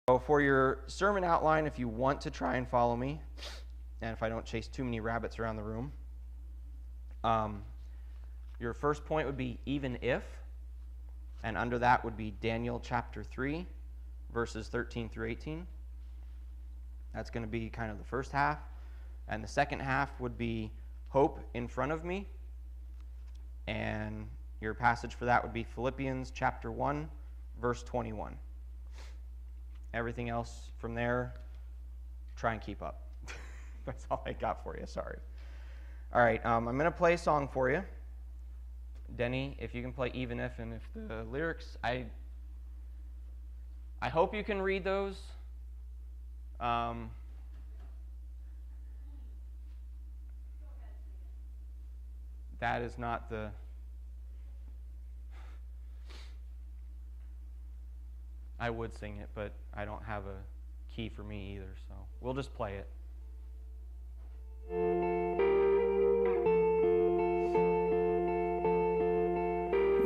So for your sermon outline, if you want to try and follow me, and if I don't chase too many rabbits around the room, your first point would be even if, and under that would be Daniel chapter 3, verses 13 through 18. That's going to be kind of the first half. And the second half would be hope in front of me. And your passage for that would be Philippians chapter 1, verse 21. Everything else from there, try and keep up. That's all I got for you, sorry. All right, I'm going to play a song for you. Denny, if you can play Even If, and if the lyrics, I hope you can read those. That is not the... I would sing it, but I don't have a key for me either, so we'll just play it.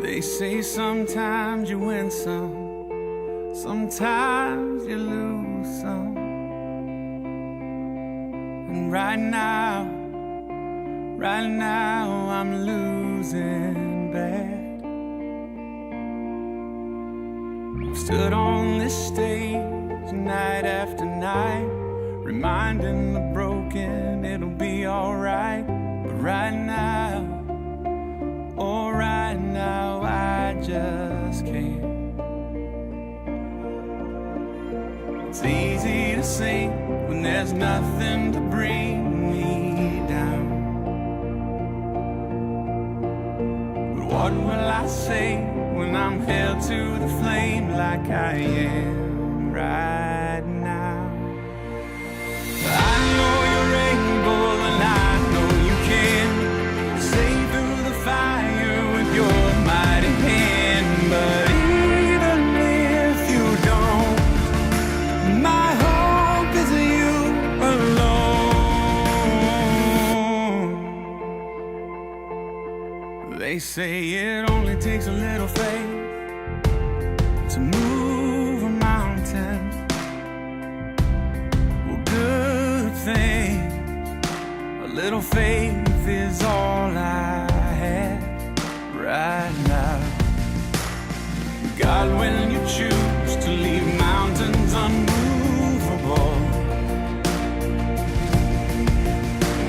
They say sometimes you win some, sometimes you lose some. And right now I'm losing bad. I've stood on this stage night after night, reminding the broken it'll be alright. But right now, oh right now, I just can't. It's easy to sing when there's nothing to bring me down. But what will I say when I'm held to the flame like I am right now? I know you're able and I know you can save through the fire with your mighty hand. But even if you don't, my hope is you alone. They say it only takes a little faith to move a mountain. Well, good thing, a little faith is all I have right now. God, when you choose to leave mountains unmovable,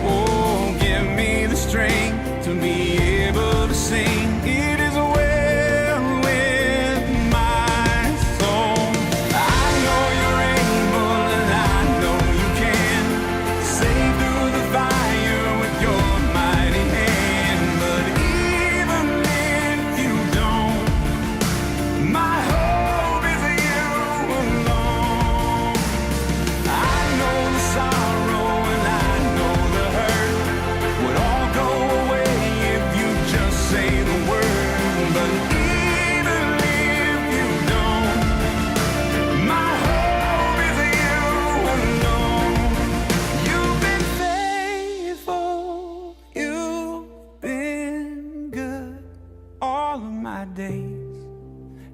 oh, give me the strength to be able to sing. It is well with my soul. I know you're able and I know you can save through the fire with your mighty hand. But even if you don't, my hope is you alone. I know the sorrow and I know the hurt would all go away if you just say the word. But even if you don't, my hope is you alone. You've been faithful, you've been good all of my days.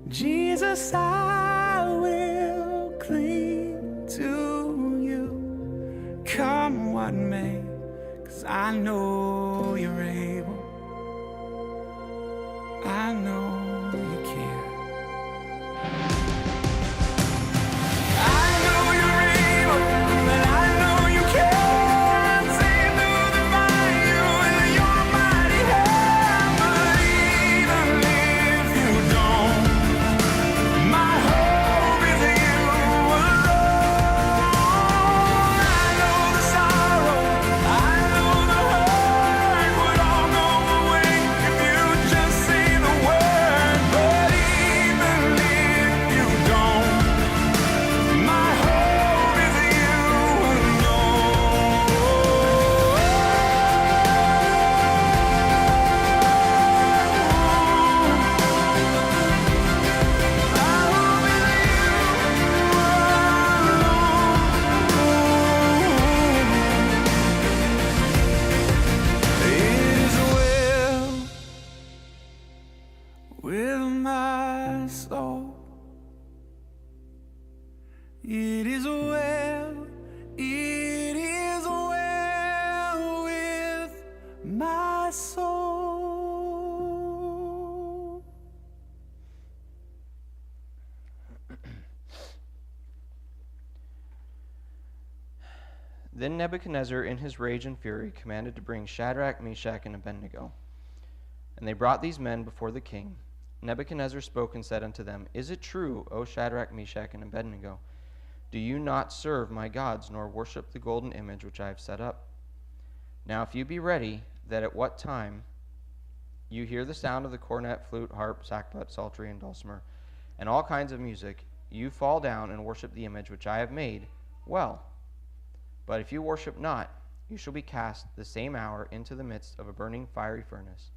Jesus, I will cling to you, come what may, 'cause I know you're able. I know you can. I know you're able, and I know you can save through the fire with your mighty hand. But even if you don't, my hope is you alone. I know the sorrow, I know the hurt It is well, it is well with my soul. Then Nebuchadnezzar, in his rage and fury, commanded to bring Shadrach, Meshach, and Abednego. And they brought these men before the king. Nebuchadnezzar spoke and said unto them, Is it true, O Shadrach, Meshach, and Abednego? Do you not serve my gods, nor worship the golden image which I have set up? Now if you be ready, that at what time you hear the sound of the cornet, flute, harp, sackbut, psaltery, and dulcimer, and all kinds of music, you fall down and worship the image which I have made, well. But if you worship not, you shall be cast the same hour into the midst of a burning fiery furnace.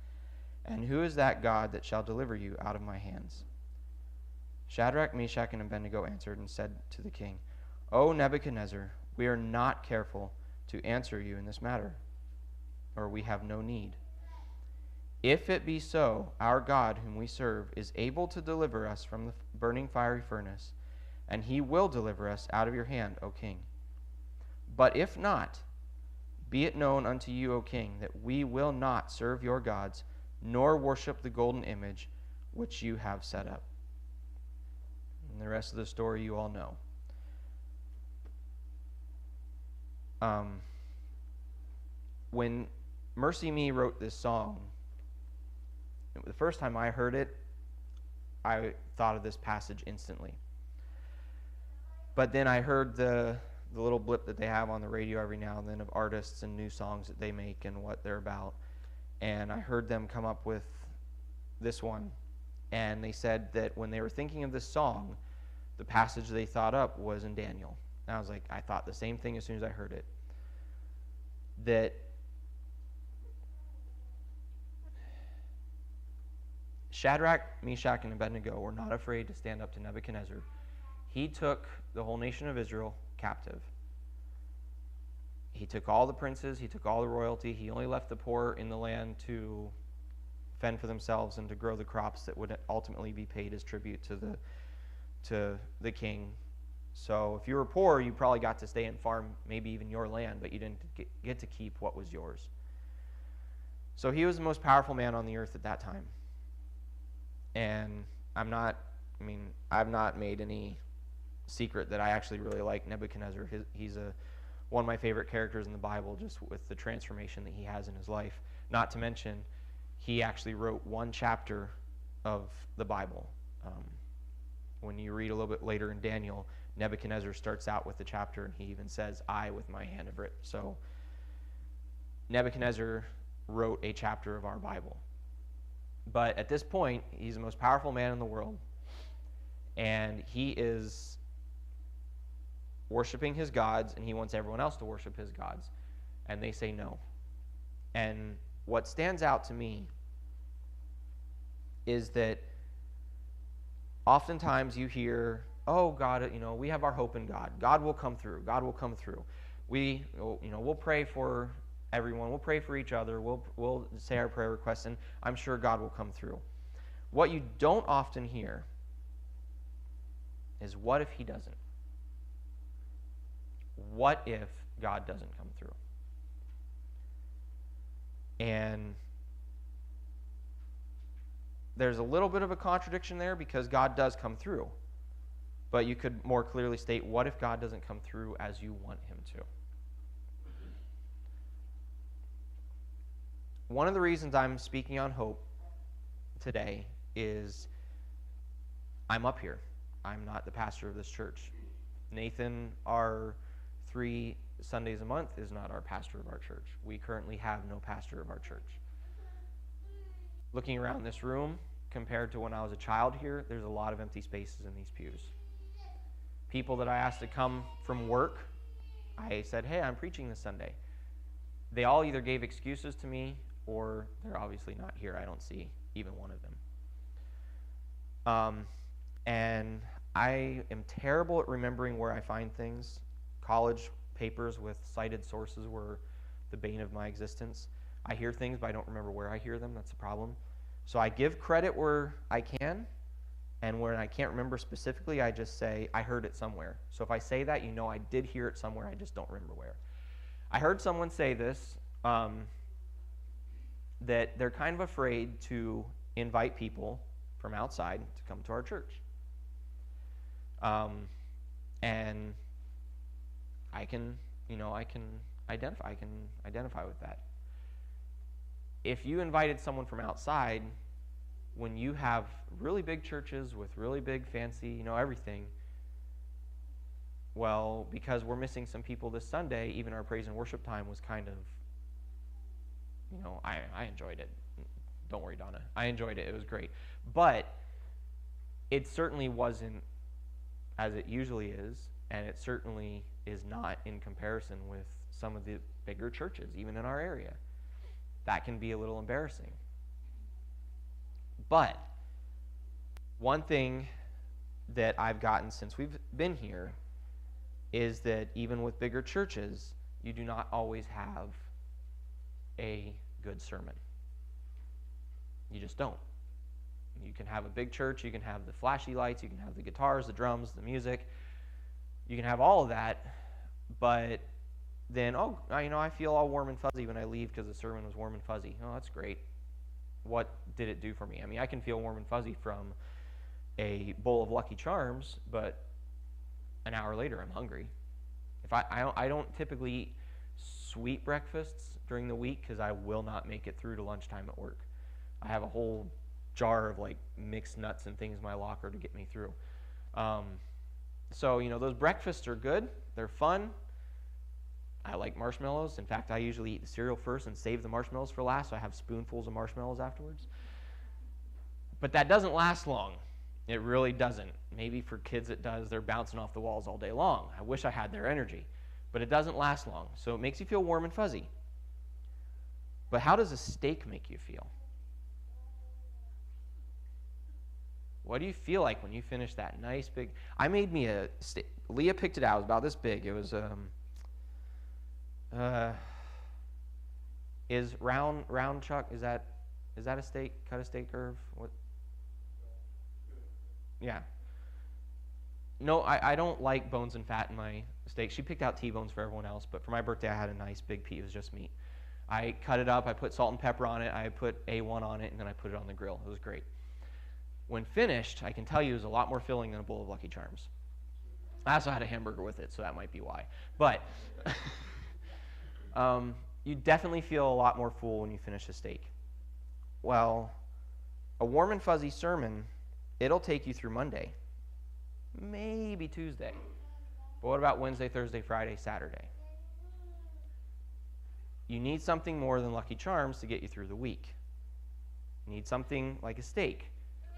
And who is that God that shall deliver you out of my hands? Shadrach, Meshach, and Abednego answered and said to the king, O Nebuchadnezzar, we are not careful to answer you in this matter, or we have no need. If it be so, our God whom we serve is able to deliver us from the burning fiery furnace, and he will deliver us out of your hand, O king. But if not, be it known unto you, O king, that we will not serve your gods, nor worship the golden image which you have set up. And the rest of the story you all know. When Mercy Me wrote this song, the first time I heard it, I thought of this passage instantly. But then I heard the little blip that they have on the radio every now and then of artists and new songs that they make and what they're about. And I heard them come up with this one. And they said that when they were thinking of this song, the passage they thought up was in Daniel. And I was like, I thought the same thing as soon as I heard it. That Shadrach, Meshach, and Abednego were not afraid to stand up to Nebuchadnezzar. He took the whole nation of Israel captive. He took all the princes, he took all the royalty, he only left the poor in the land to fend for themselves and to grow the crops that would ultimately be paid as tribute to the king. So if you were poor, you probably got to stay and farm maybe even your land, but you didn't get to keep what was yours. So he was the most powerful man on the earth at that time. And I've not made any secret that I actually really like Nebuchadnezzar. He's one of my favorite characters in the Bible, just with the transformation that he has in his life. Not to mention, he actually wrote one chapter of the Bible. When you read a little bit later in Daniel, Nebuchadnezzar starts out with the chapter, and he even says, I with my hand have written. So Nebuchadnezzar wrote a chapter of our Bible. But at this point, he's the most powerful man in the world. And he is worshiping his gods, and he wants everyone else to worship his gods. And they say no. And what stands out to me is that oftentimes you hear, oh, God, we have our hope in God. God will come through. God will come through. We'll pray for everyone. We'll pray for each other. We'll say our prayer requests, and I'm sure God will come through. What you don't often hear is, what if he doesn't? What if God doesn't come through? And there's a little bit of a contradiction there, because God does come through. But you could more clearly state, what if God doesn't come through as you want him to? One of the reasons I'm speaking on hope today is I'm up here. I'm not the pastor of this church. Nathan, our 3 Sundays a month, is not our pastor of our church. We currently have no pastor of our church. Looking around this room, compared to when I was a child here, there's a lot of empty spaces in these pews. People that I asked to come from work, I said, hey, I'm preaching this Sunday. They all either gave excuses to me, or they're obviously not here. I don't see even one of them. And I am terrible at remembering where I find things. College papers with cited sources were the bane of my existence. I hear things, but I don't remember where I hear them. That's the problem. So I give credit where I can, And when I can't remember specifically, I just say, I heard it somewhere. So if I say that, you know I did hear it somewhere, I just don't remember where. I heard someone say this, that they're kind of afraid to invite people from outside to come to our church. And I can identify with that. If you invited someone from outside, when you have really big churches with really big, fancy, everything, well, because we're missing some people this Sunday, even our praise and worship time was kind of, I enjoyed it. Don't worry, Donna. I enjoyed it. It was great. But it certainly wasn't as it usually is, and it certainly is not in comparison with some of the bigger churches, even in our area. That can be a little embarrassing. But one thing that I've gotten since we've been here is that even with bigger churches, you do not always have a good sermon. You just don't. You can have a big church, you can have the flashy lights, you can have the guitars, the drums, the music. You can have all of that, but then, I feel all warm and fuzzy when I leave because the sermon was warm and fuzzy. Oh, that's great. What did it do for me? I mean, I can feel warm and fuzzy from a bowl of Lucky Charms, but an hour later I'm hungry. If I don't typically eat sweet breakfasts during the week because I will not make it through to lunchtime at work. I have a whole jar of mixed nuts and things in my locker to get me through. So those breakfasts are good. They're fun. I like marshmallows. In fact, I usually eat the cereal first and save the marshmallows for last, so I have spoonfuls of marshmallows afterwards. But that doesn't last long. It really doesn't. Maybe for kids it does. They're bouncing off the walls all day long. I wish I had their energy. But it doesn't last long. So it makes you feel warm and fuzzy. But how does a steak make you feel? What do you feel like when you finish that nice big... I made me a steak. Leah picked it out. It was about this big. It was... is round chuck, is that a steak? Cut a steak curve? What? Yeah. No, I don't like bones and fat in my steak. She picked out T-bones for everyone else, but for my birthday I had a nice big piece. It was just meat. I cut it up, I put salt and pepper on it, I put A1 on it, and then I put it on the grill. It was great. When finished, I can tell you it was a lot more filling than a bowl of Lucky Charms. I also had a hamburger with it, so that might be why. But you definitely feel a lot more full when you finish a steak. Well, a warm and fuzzy sermon, it'll take you through Monday, maybe Tuesday. But what about Wednesday, Thursday, Friday, Saturday? You need something more than Lucky Charms to get you through the week. You need something like a steak.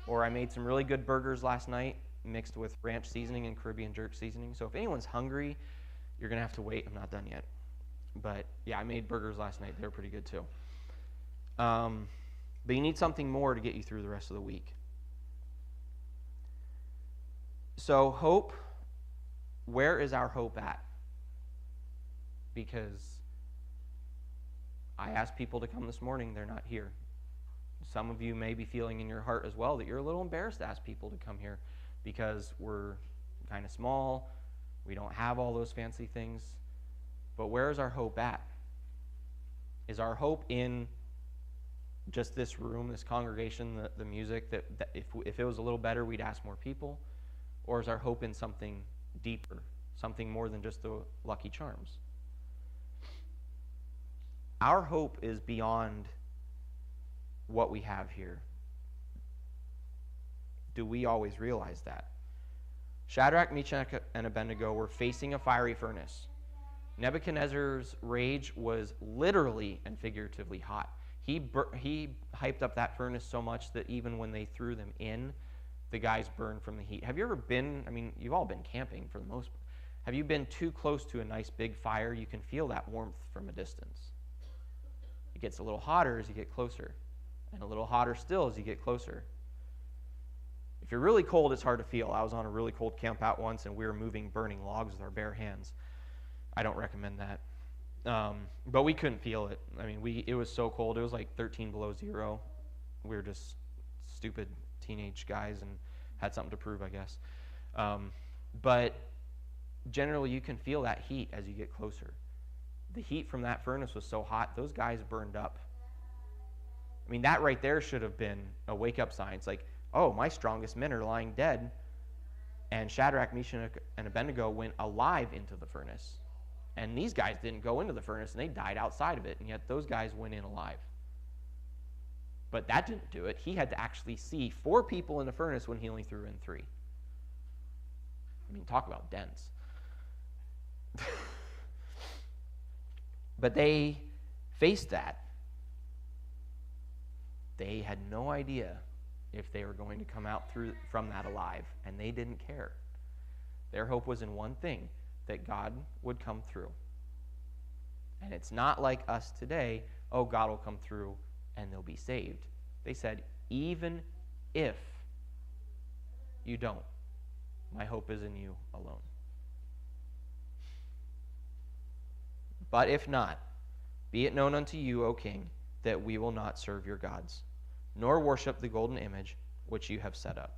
Or I made some really good burgers last night mixed with ranch seasoning and Caribbean jerk seasoning. So if anyone's hungry, you're going to have to wait. I'm not done yet. But yeah, I made burgers last night. They were pretty good too. But you need something more to get you through the rest of the week. So hope, where is our hope at? Because I asked people to come this morning, they're not here. Some of you may be feeling in your heart as well that you're a little embarrassed to ask people to come here because we're kind of small, we don't have all those fancy things. But where is our hope at? Is our hope in just this room, this congregation, the music, that if it was a little better, we'd ask more people? Or is our hope in something deeper, something more than just the Lucky Charms? Our hope is beyond what we have here. Do we always realize that? Shadrach, Meshach, and Abednego were facing a fiery furnace. Nebuchadnezzar's rage was literally and figuratively hot. He hyped up that furnace so much that even when they threw them in, the guys burned from the heat. Have you ever been, you've all been camping for the most part. Have you been too close to a nice big fire? You can feel that warmth from a distance. It gets a little hotter as you get closer, and a little hotter still as you get closer. If you're really cold, it's hard to feel. I was on a really cold camp out once, and we were moving burning logs with our bare hands. I don't recommend that. But we couldn't feel it. It was so cold. It was like 13 below zero. We were just stupid teenage guys and had something to prove, I guess. But generally, you can feel that heat as you get closer. The heat from that furnace was so hot, those guys burned up. I mean, that right there should have been a wake-up sign. It's like, oh, my strongest men are lying dead, and Shadrach, Meshach, and Abednego went alive into the furnace. And these guys didn't go into the furnace, and they died outside of it, and yet those guys went in alive. But that didn't do it. He had to actually see 4 people in the furnace when he only threw in 3. I mean, talk about dense. But they faced that. They had no idea if they were going to come out from that alive, and they didn't care. Their hope was in one thing, that God would come through. And it's not like us today, oh, God will come through and they'll be saved. They said, even if you don't, my hope is in you alone. But if not, be it known unto you, O king, that we will not serve your gods, nor worship the golden image which you have set up.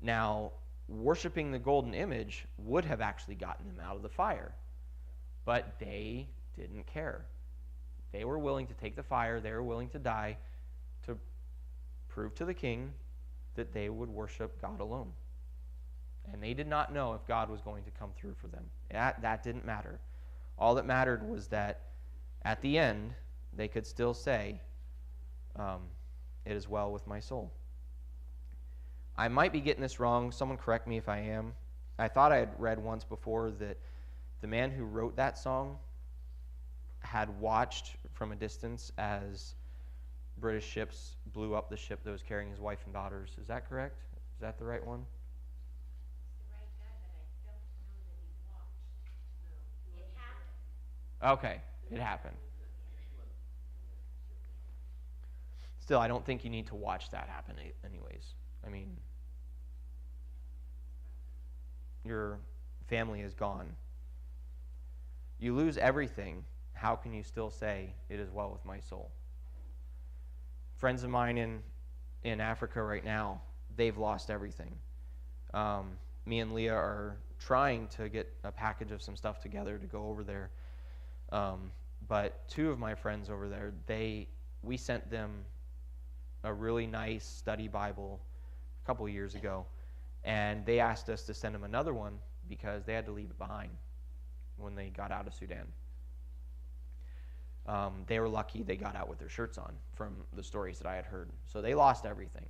Now, worshiping the golden image would have actually gotten them out of the fire, but they didn't care. They were willing to take the fire, they were willing to die to prove to the king that they would worship God alone. And they did not know if God was going to come through for them. That didn't matter. All that mattered was that at the end, they could still say, it is well with my soul. I might be getting this wrong. Someone correct me if I am. I thought I had read once before that the man who wrote that song had watched from a distance as British ships blew up the ship that was carrying his wife and daughters. Is that correct? Is that the right one? Okay, it happened. Still, I don't think you need to watch that happen anyways. I mean, your family is gone. You lose everything. How can you still say, it is well with my soul? Friends of mine in Africa right now, they've lost everything. Me and Leah are trying to get a package of some stuff together to go over there. But 2 of my friends over there, we sent them a really nice study Bible a couple of years ago, and they asked us to send them another one because they had to leave it behind when they got out of Sudan. They were lucky they got out with their shirts on from the stories that I had heard. So they lost everything.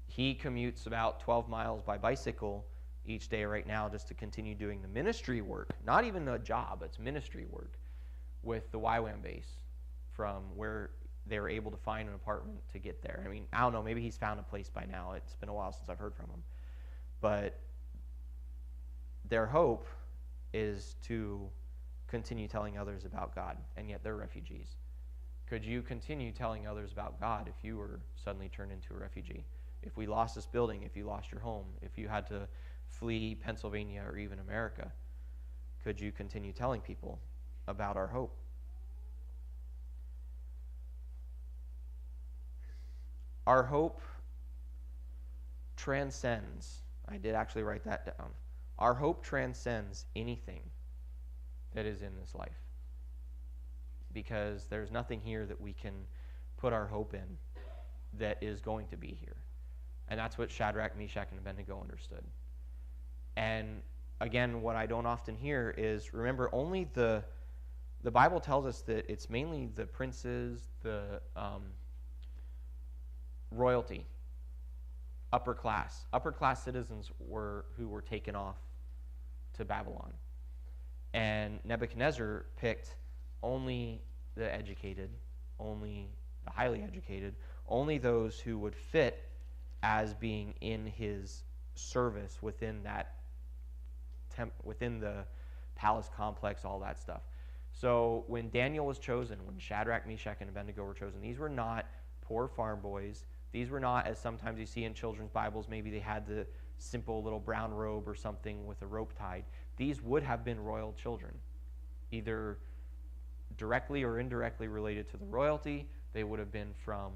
He commutes about 12 miles by bicycle each day right now just to continue doing the ministry work. Not even a job, it's ministry work with the YWAM base from where they were able to find an apartment to get there. I mean, I don't know, maybe he's found a place by now. It's been a while since I've heard from him. But their hope is to continue telling others about God, and yet they're refugees. Could you continue telling others about God if you were suddenly turned into a refugee? If we lost this building, if you lost your home, if you had to flee Pennsylvania or even America, could you continue telling people about our hope? Our hope transcends. I did actually write that down. Our hope transcends anything that is in this life, because there's nothing here that we can put our hope in that is going to be here. And that's what Shadrach, Meshach, and Abednego understood. And again, what I don't often hear is, remember, only the Bible tells us that it's mainly the princes, the royalty, upper class citizens who were taken off to Babylon. And Nebuchadnezzar picked only the educated, only the highly educated, only those who would fit as being in his service within that within the palace complex, all that stuff. So when Daniel was chosen, when Shadrach, Meshach, and Abednego were chosen, these were not poor farm boys. These were not, as sometimes you see in children's Bibles, maybe they had the simple little brown robe or something with a rope tied. These would have been royal children, either directly or indirectly related to the royalty. They would have been from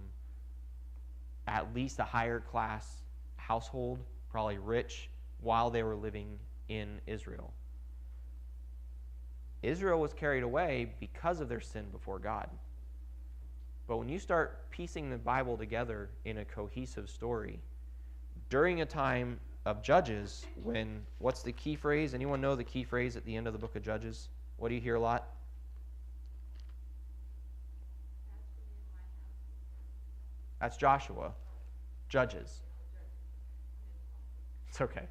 at least a higher class household, probably rich, while they were living in Israel. Israel was carried away because of their sin before God. But when you start piecing the Bible together in a cohesive story, during a time of Judges, what's the key phrase? Anyone know the key phrase at the end of the book of Judges? What do you hear a lot? That's Joshua. Judges. It's okay.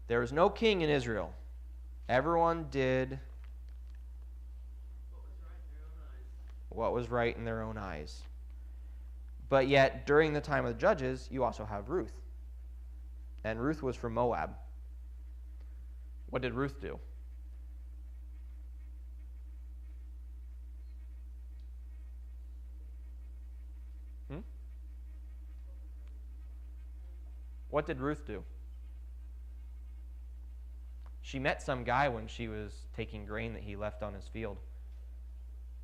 There was no king in Israel. Everyone did what was right in their own eyes. But yet, during the time of the Judges, you also have Ruth. And Ruth was from Moab. What did Ruth do? What did Ruth do? She met some guy when she was taking grain that he left on his field.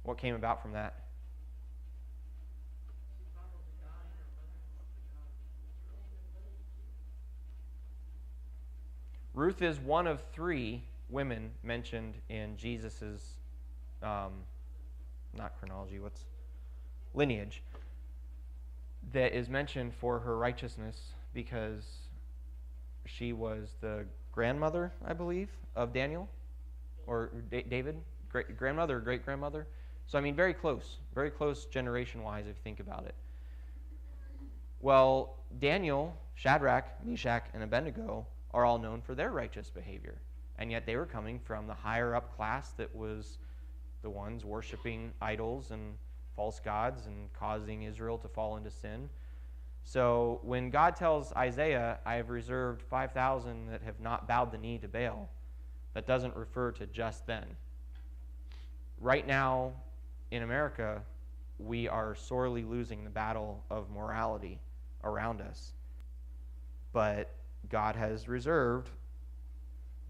What came about from that? Ruth is one of 3 women mentioned in Jesus's, not chronology, lineage, that is mentioned for her righteousness because she was the grandmother, I believe, of Daniel or David, grandmother or great-grandmother. So, I mean, very close generation-wise if you think about it. Well, Daniel, Shadrach, Meshach, and Abednego are all known for their righteous behavior. And yet they were coming from the higher-up class that was the ones worshiping idols and false gods and causing Israel to fall into sin. So when God tells Isaiah, I have reserved 5,000 that have not bowed the knee to Baal, that doesn't refer to just then. Right now in America, we are sorely losing the battle of morality around us. But God has reserved,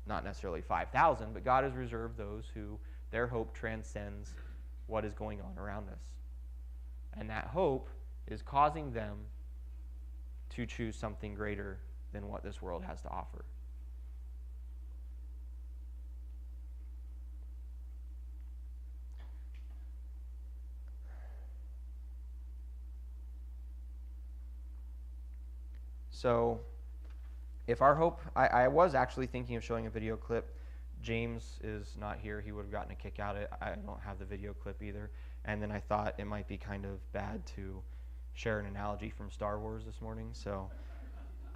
not necessarily 5,000, but God has reserved those who their hope transcends what is going on around us. And that hope is causing them to choose something greater than what this world has to offer. So, if our hope, I was actually thinking of showing a video clip. James is not here. He would have gotten a kick out of it. I don't have the video clip either. And then I thought it might be kind of bad to share an analogy from Star Wars this morning, so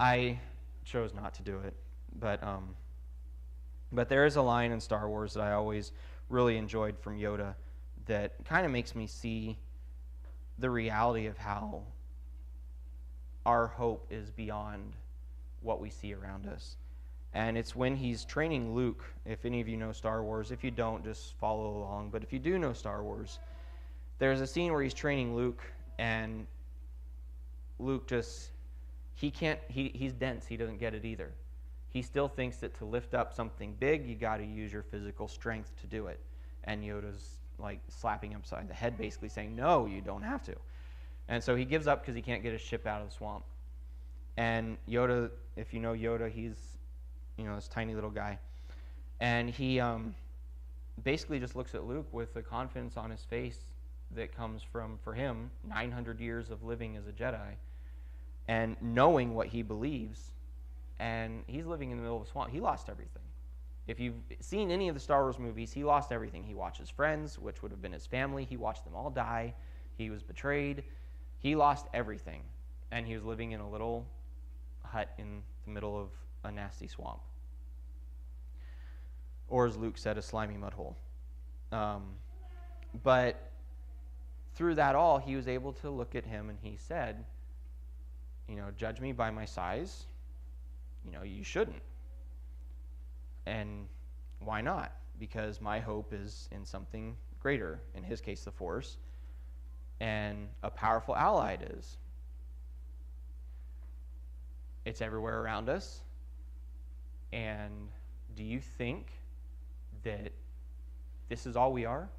I chose not to do it. But there is a line in Star Wars that I always really enjoyed from Yoda that kind of makes me see the reality of how our hope is beyond what we see around us. And it's when he's training Luke. If any of you know Star Wars, if you don't, just follow along. But if you do know Star Wars, there's a scene where he's training Luke, and Luke he's dense. He doesn't get it either. He still thinks that to lift up something big, you got to use your physical strength to do it. And Yoda's like slapping him upside the head, basically saying, no, you don't have to. And so he gives up because he can't get his ship out of the swamp. And Yoda, if you know Yoda, he's, this tiny little guy. And he basically just looks at Luke with the confidence on his face that comes from, for him, 900 years of living as a Jedi and knowing what he believes. And he's living in the middle of a swamp. He lost everything. If you've seen any of the Star Wars movies, he lost everything. He watched his friends, which would have been his family. He watched them all die. He was betrayed. He lost everything. And he was living in a little hut in the middle of a nasty swamp. Or as Luke said, a slimy mud hole. But through that all, he was able to look at him and he said, judge me by my size. You shouldn't. And why not? Because my hope is in something greater, in his case, the Force, and a powerful ally it is. It's everywhere around us. And do you think that this is all we are?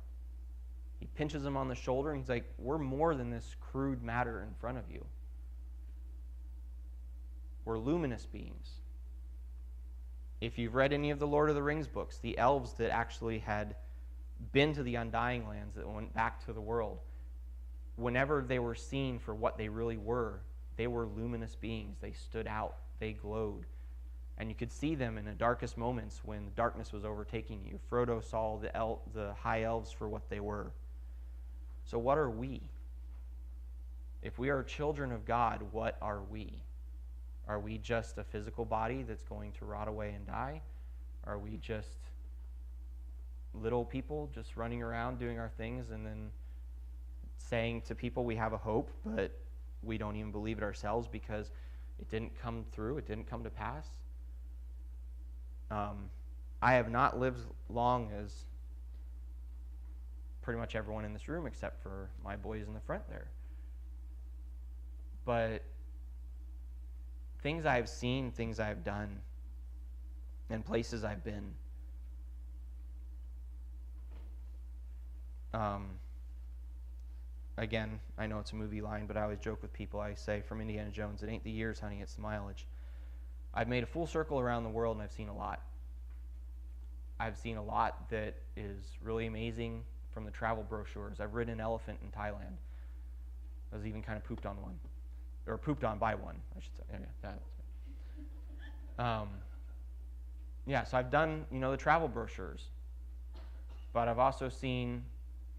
He pinches him on the shoulder, and he's like, we're more than this crude matter in front of you. We're luminous beings. If you've read any of the Lord of the Rings books, the elves that actually had been to the Undying Lands, that went back to the world, whenever they were seen for what they really were, they were luminous beings. They stood out. They glowed. And you could see them in the darkest moments when the darkness was overtaking you. Frodo saw the high elves for what they were. So what are we? If we are children of God, what are we? Are we just a physical body that's going to rot away and die? Are we just little people just running around doing our things and then saying to people we have a hope, but we don't even believe it ourselves because it didn't come through, it didn't come to pass? I have not lived long as pretty much everyone in this room except for my boys in the front there. But things I've seen, things I've done, and places I've been, again, I know it's a movie line, but I always joke with people. I say from Indiana Jones, it ain't the years, honey, it's the mileage. I've made a full circle around the world, and I've seen a lot. I've seen a lot that is really amazing from the travel brochures. I've ridden an elephant in Thailand. I was even kind of pooped on one. Or pooped on by one, I should say. So I've done, the travel brochures. But I've also seen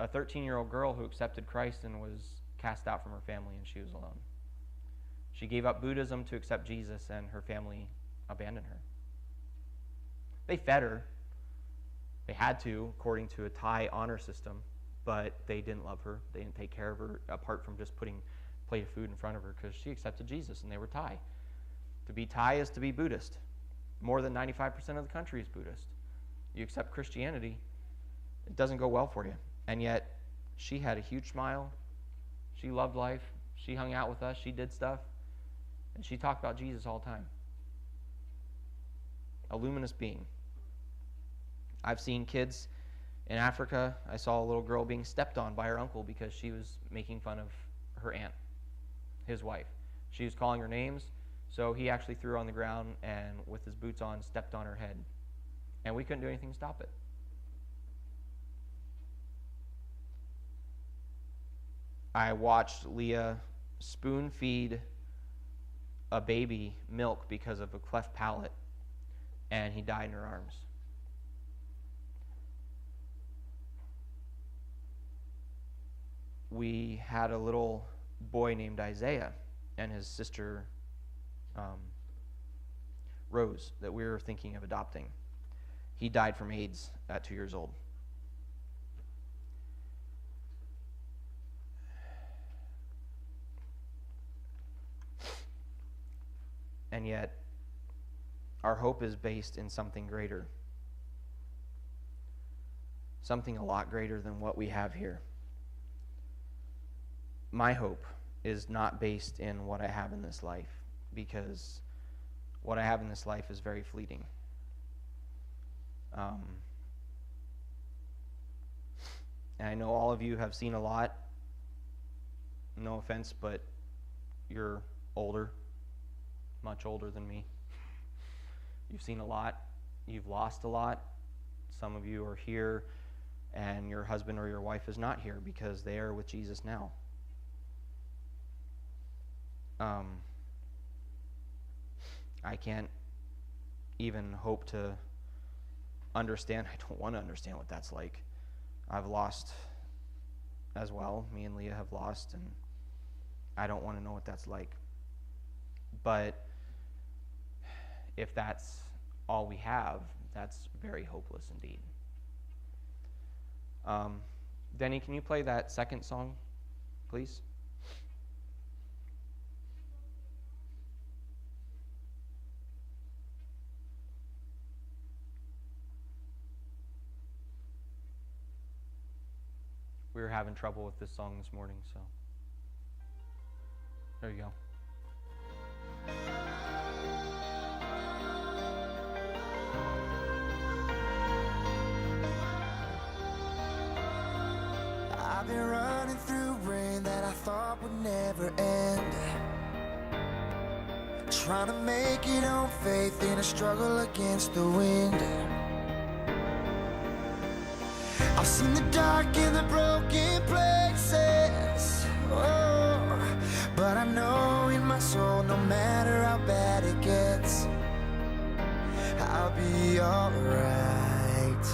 a 13-year-old girl who accepted Christ and was cast out from her family, and she was alone. She gave up Buddhism to accept Jesus, and her family abandoned her. They fed her. They had to, according to a Thai honor system, but they didn't love her. They didn't take care of her, apart from just putting a plate of food in front of her, because she accepted Jesus, and they were Thai. To be Thai is to be Buddhist. More than 95% of the country is Buddhist. You accept Christianity, it doesn't go well for you. And yet, she had a huge smile. She loved life. She hung out with us. She did stuff. And she talked about Jesus all the time. A luminous being. I've seen kids in Africa. I saw a little girl being stepped on by her uncle because she was making fun of her aunt, his wife. She was calling her names, so he actually threw her on the ground and, with his boots on, stepped on her head. And we couldn't do anything to stop it. I watched Leah spoon feed a baby milk because of a cleft palate, and he died in her arms. We had a little boy named Isaiah and his sister Rose that we were thinking of adopting. He died from AIDS at 2 years old. And yet, our hope is based in something greater. Something a lot greater than what we have here. My hope is not based in what I have in this life, because what I have in this life is very fleeting. And I know all of you have seen a lot. No offense, but you're older. Much older than me. You've seen a lot. You've lost a lot. Some of you are here and your husband or your wife is not here because they are with Jesus now. I can't even hope to understand. I don't want to understand what that's like. I've lost as well. Me and Leah have lost, and I don't want to know what that's like. But if that's all we have, that's very hopeless indeed. Denny, can you play that second song, please? We were having trouble with this song this morning, so there you go. Trying to make it on faith in a struggle against the wind. I've seen the dark and the broken places, oh, but I know in my soul, no matter how bad it gets, I'll be alright.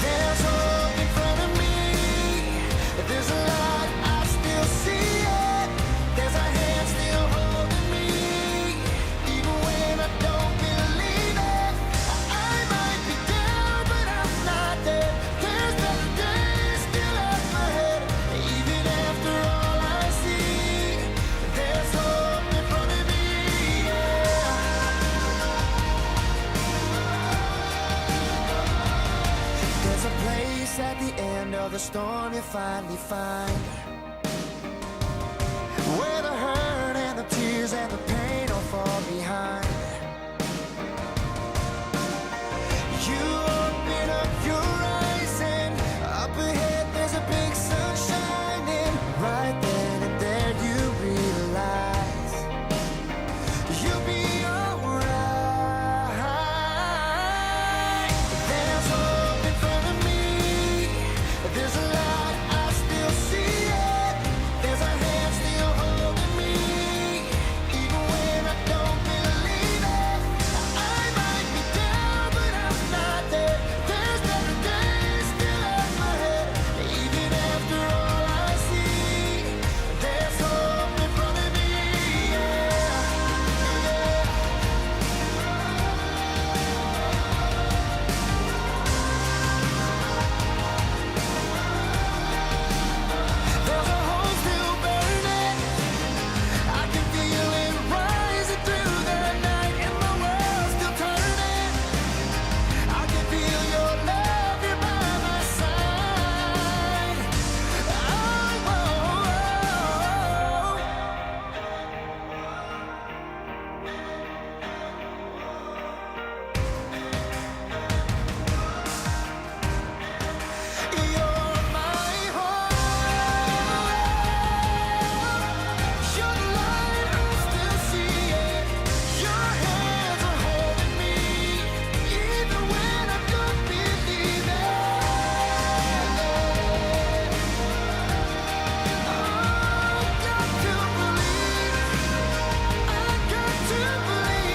There's hope in front of me. There's a light, I still see it. There's a hand still holding me, even when I don't believe it. I might be down, but I'm not dead. There's better days still up ahead. Even after all I see, there's hope in front of me, yeah. There's a place at the end of the storm you finally find, where the hurt and the tears and the pain all fall behind. You open up your eyes and up ahead there's a big sun shining. Right then and there you realize you'll be alright. There's hope in front of me. There's a light, I still see it. There's a hand still holding me, even when I don't believe it. I might be down, but I'm not dead. There's better days still up ahead. Even after all I see, there's hope in front of me, yeah. There's a hole still burning. I can feel it rising through the night, and the world's still turning. I can feel your love here by my side. You're my hope. You're the light, I still see it. Your hands are holding me, even when I don't believe it. I've got to believe. I've got to believe.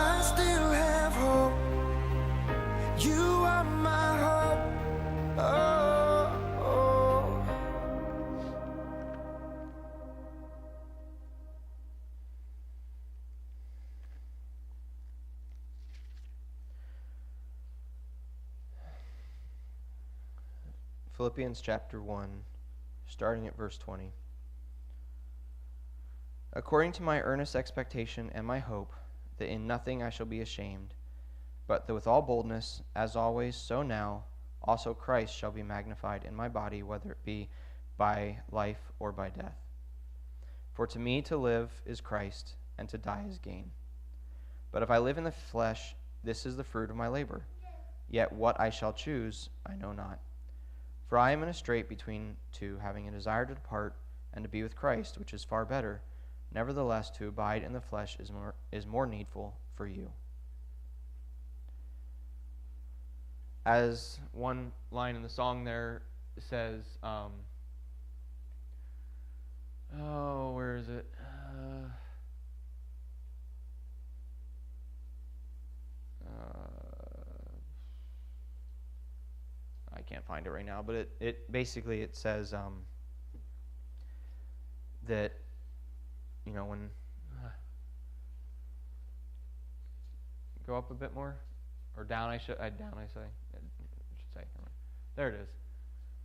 I still have hope. You are my hope. Oh, oh. Philippians chapter 1, starting at verse 20. According to my earnest expectation and my hope, that in nothing I shall be ashamed, but that with all boldness, as always, so now, also Christ shall be magnified in my body, whether it be by life or by death. For to me to live is Christ, and to die is gain. But if I live in the flesh, this is the fruit of my labor. Yet what I shall choose, I know not. For I am in a strait between two, having a desire to depart and to be with Christ, which is far better. Nevertheless, to abide in the flesh is more needful for you. As one line in the song there says, where is it? I can't find it right now, but it basically it says that, you know, when go up a bit more, or down I should say. There it is.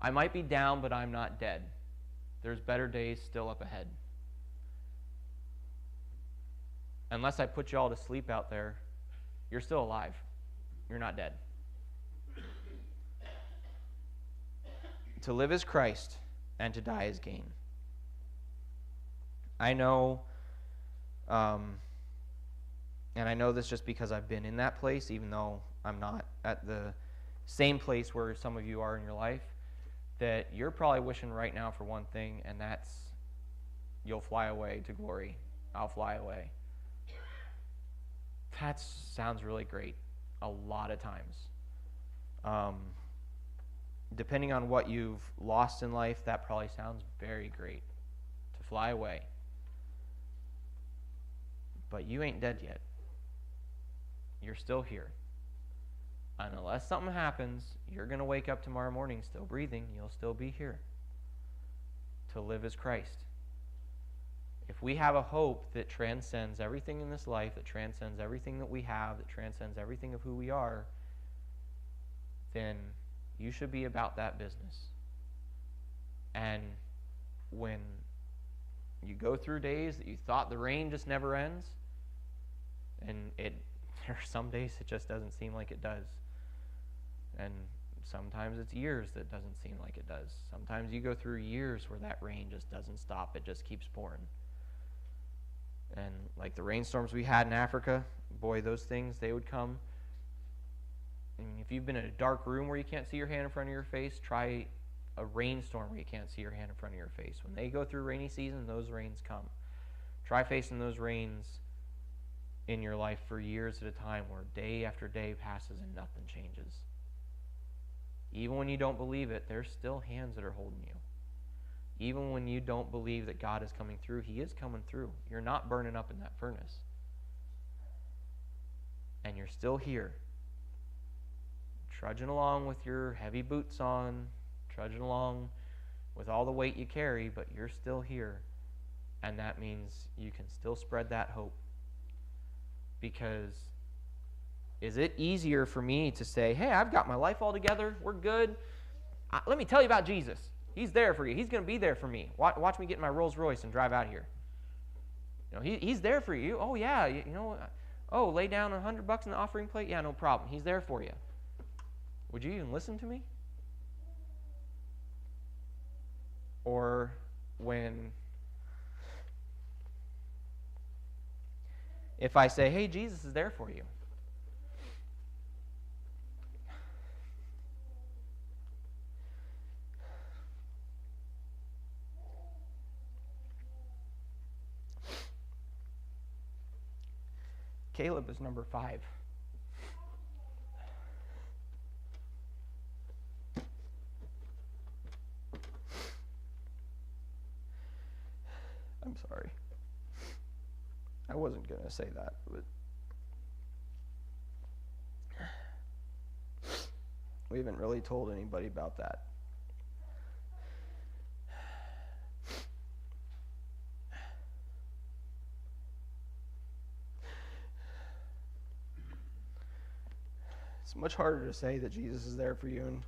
I might be down, but I'm not dead. There's better days still up ahead. Unless I put you all to sleep out there, you're still alive. You're not dead. To live is Christ, and to die is gain. I know And I know this just because I've been in that place, even though I'm not at the same place where some of you are in your life, that you're probably wishing right now for one thing, and that's you'll fly away to glory. I'll fly away. That sounds really great a lot of times. Depending on what you've lost in life, that probably sounds very great to fly away. But you ain't dead yet. You're still here. And unless something happens, you're going to wake up tomorrow morning still breathing. You'll still be here to live as Christ. If we have a hope that transcends everything in this life, that transcends everything that we have, that transcends everything of who we are, then you should be about that business. And when you go through days that you thought the rain just never ends, and there are some days it just doesn't seem like it does. And sometimes it's years that doesn't seem like it does. Sometimes you go through years where that rain just doesn't stop. It just keeps pouring. And like the rainstorms we had in Africa, boy, those things, they would come. I mean, if you've been in a dark room where you can't see your hand in front of your face, try a rainstorm where you can't see your hand in front of your face. When they go through rainy season, those rains come. Try facing those rains in your life for years at a time where day after day passes and nothing changes. Even when you don't believe it, there's still hands that are holding you. Even when you don't believe that God is coming through, He is coming through. You're not burning up in that furnace. And you're still here, trudging along with your heavy boots on, trudging along with all the weight you carry, but you're still here. And that means you can still spread that hope. Because is it easier for me to say, hey, I've got my life all together, we're good. Let me tell you about Jesus. He's there for you. He's going to be there for me. Watch me get in my Rolls Royce and drive out here. You know, he's there for you. Oh, yeah, you know, oh, lay down $100 in the offering plate? Yeah, no problem. He's there for you. Would you even listen to me? Or when, if I say, hey, Jesus is there for you. Caleb is number 5. I'm sorry. I wasn't going to say that, but we haven't really told anybody about that. It's much harder to say that Jesus is there for you and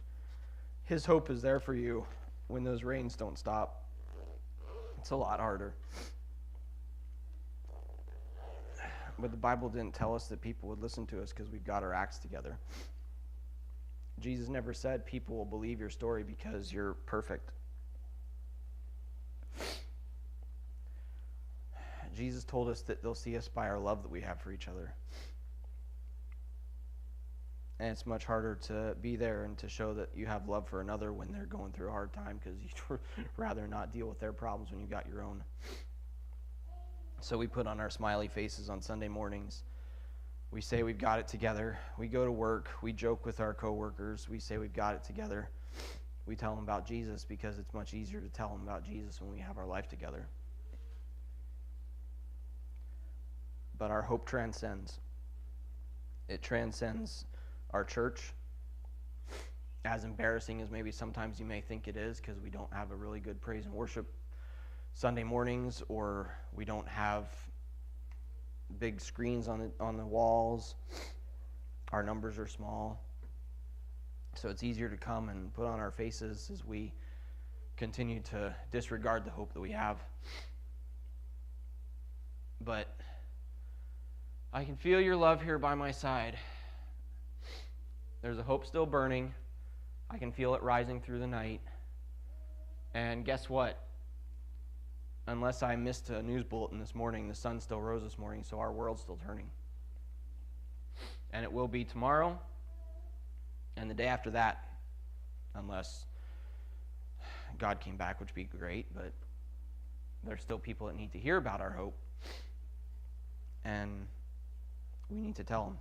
His hope is there for you when those rains don't stop. It's a lot harder. But the Bible didn't tell us that people would listen to us because we've got our acts together. Jesus never said people will believe your story because you're perfect. Jesus told us that they'll see us by our love that we have for each other. And it's much harder to be there and to show that you have love for another when they're going through a hard time because you'd rather not deal with their problems when you got your own. So we put on our smiley faces on Sunday mornings. We say we've got it together. We go to work. We joke with our coworkers. We say we've got it together. We tell them about Jesus because it's much easier to tell them about Jesus when we have our life together. But our hope transcends. It transcends our church, as embarrassing as maybe sometimes you may think it is because we don't have a really good praise and worship Sunday mornings, or we don't have big screens on the walls. Our numbers are small. So it's easier to come and put on our faces as we continue to disregard the hope that we have. But I can feel your love here by my side. There's a hope still burning. I can feel it rising through the night. And guess what? Unless I missed a news bulletin this morning, the sun still rose this morning, so our world's still turning. And it will be tomorrow and the day after that, unless God came back, which would be great, but there's still people that need to hear about our hope, and we need to tell them.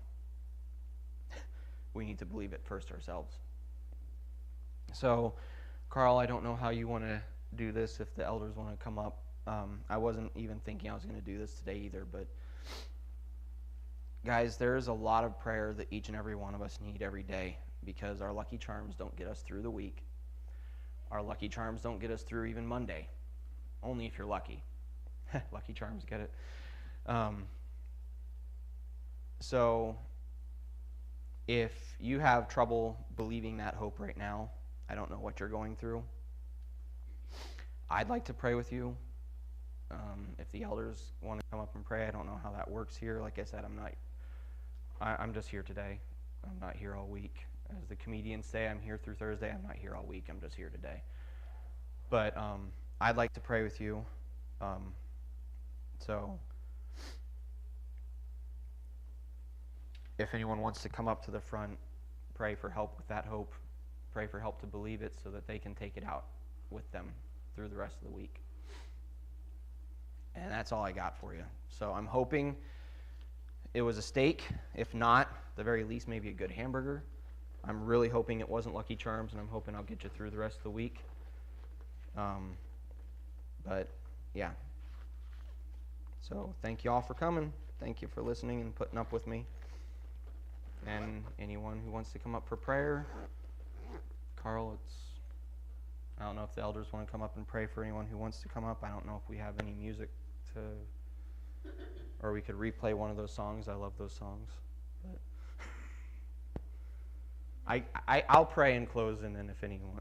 We need to believe it first ourselves. So, Carl, I don't know how you want to do this, if the elders want to come up. I wasn't even thinking I was going to do this today either, but guys, there's a lot of prayer that each and every one of us need every day, because our Lucky Charms don't get us through the week. Our Lucky Charms don't get us through even Monday. Only if you're lucky. Lucky Charms, get it? So, if you have trouble believing that hope right now, I don't know what you're going through. I'd like to pray with you. If the elders want to come up and pray, I don't know how that works here. Like I said, I'm just here today. I'm not here all week. As the comedians say, I'm here through Thursday. I'm not here all week. I'm just here today. But I'd like to pray with you. So if anyone wants to come up to the front, pray for help with that hope. Pray for help to believe it so that they can take it out with them through the rest of the week. And that's all I got for you. So I'm hoping it was a steak. If not, at the very least, maybe a good hamburger. I'm really hoping it wasn't Lucky Charms, and I'm hoping I'll get you through the rest of the week. But, yeah. So thank you all for coming. Thank you for listening and putting up with me. And anyone who wants to come up for prayer, Carl, I don't know if the elders want to come up and pray for anyone who wants to come up. I don't know if we have any music or we could replay one of those songs. I love those songs. But I'll pray and close, and then if anyone...